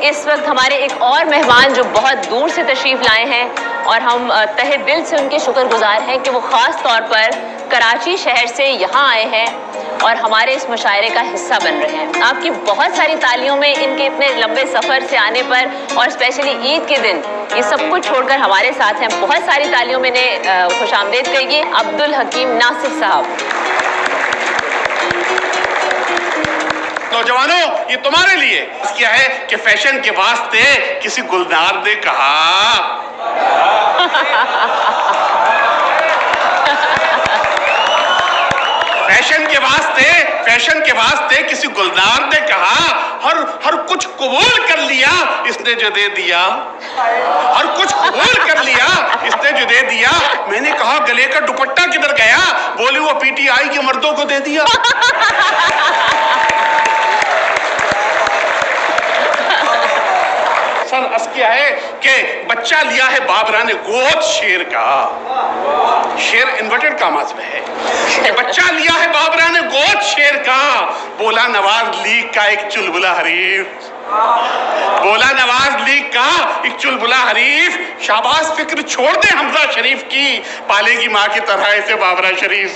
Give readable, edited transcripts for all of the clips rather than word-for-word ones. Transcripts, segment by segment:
इस वक्त हमारे एक और मेहमान जो बहुत दूर से तशरीफ लाए हैं और हम तहे दिल से उनके शुक्रगुजार हैं कि वो ख़ास तौर पर कराची शहर से यहाँ आए हैं और हमारे इस मुशायरे का हिस्सा बन रहे हैं। आपकी बहुत सारी तालियों में इनके इतने लंबे सफ़र से आने पर और स्पेशली ईद के दिन ये सब कुछ छोड़कर हमारे साथ हैं। बहुत सारी तालियों में खुशामदीद कहिए अब्दुल हकीम नासिर साहब। नौजवानों, ये तुम्हारे लिए क्या है कि फैशन के वास्ते किसी गुलजार ने कहा फैशन के वास्ते किसी गुलजार ने कहा हर कुछ कबूल कर लिया इसने जो दे दिया, हर कुछ कबूल कर लिया इसने जो दे दिया। मैंने कहा गले का दुपट्टा किधर गया? बोली वो पीटीआई के मर्दों को दे दिया। सर अस क्या है कि बच्चा लिया है बाबरा ने गोद शेर का, शेर इन्वर्टेड कामाज में है कि बच्चा लिया है बाबरा ने गोद शेर का। बोला नवाज लीग का एक चुलबुला हरीफ, बोला नवाज लीग का एक चुलबुला हरीफ, शाबाश फिक्र छोड़ दे हमजा शरीफ की, पालेगी माँ की तरह ऐसे बाबरा शरीफ,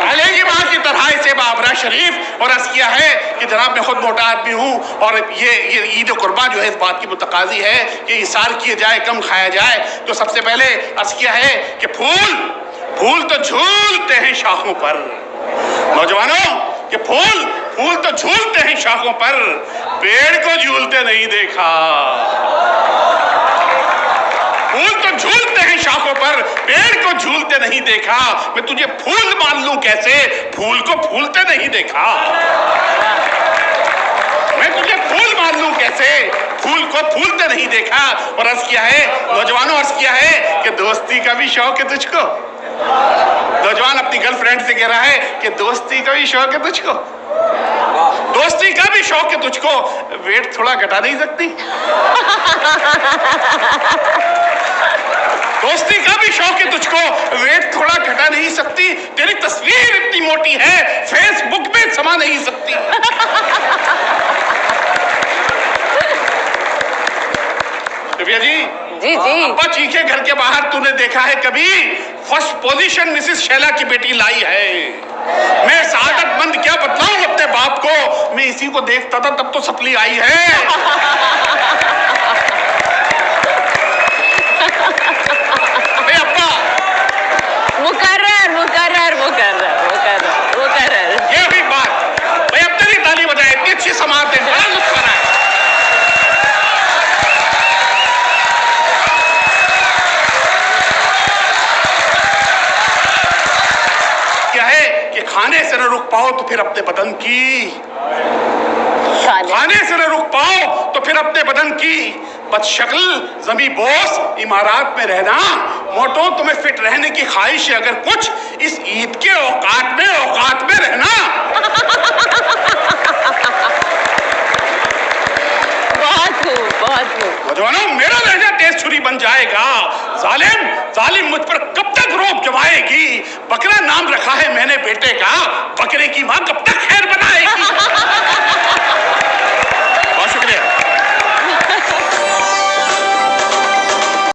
पालेगी माँ की तरह ऐसे बाबरा शरीफ। और अर्ज किया है कि जनाब मैं खुद मोटा आदमी हूँ और ये ईद कुर्बा जो है इस बात की मुतकाजी है कि इसार किए जाए कम खाया जाए। तो सबसे पहले अर्ज किया है कि फूल तो झूलते हैं शाखों पर, नौजवानों कि फूल तो झूलते हैं शाखों पर, पेड़ को झूलते नहीं देखा। फूल तो झूलते हैं शाखों पर, पेड़ को झूलते नहीं देखा। मैं तुझे फूल मान लूं कैसे, फूल को फूलते नहीं देखा। मैं तुझे फूल मान लूं कैसे, फूल को फूलते नहीं देखा। और अर्ज किया है नौजवानों, अर्ज किया है कि दोस्ती का भी शौक है तुझको। नौजवान अपनी गर्लफ्रेंड से कह रहा है कि दोस्ती का भी शौक है तुझको, दोस्ती का भी शौक है तुझको, वेट थोड़ा घटा नहीं सकती? दोस्ती का भी शौक है तुझको, वेट थोड़ा घटा नहीं सकती? तेरी तस्वीर इतनी मोटी है फेसबुक पे समा नहीं सकती। जी अब्बा चीखे घर के बाहर तूने देखा है कभी? फर्स्ट पोजीशन मिसेस शैला की बेटी लाई है। मैं सादतमंद क्या बतलाऊं अपने बाप को, मैं इसी को देखता था तब तो सपली आई है। ये भी बात भाई, अब तेरी ताली बजाए इतनी अच्छी समाज है, बड़ा लुत्फ आ रहा है। क्या है कि खाने से न रुक पाओ तो फिर अपने बदन की, खाने से न रुक पाओ तो फिर अपने बदन की, बदशक्ल जमी बोस इमारात में रहना, मोटो तुम्हें फिट रहने की ख्वाहिश है अगर कुछ, इस ईद के औकात में रहना। बहुत खूब। नौजवानों मेरा लहजा तेज छुरी बन जाएगा, जालिम मुझ पर कब तक रोब जमाएगी? बकरा नाम रखा है मैंने बेटे का, बकरे की माँ कब तक खैर बनाएगी?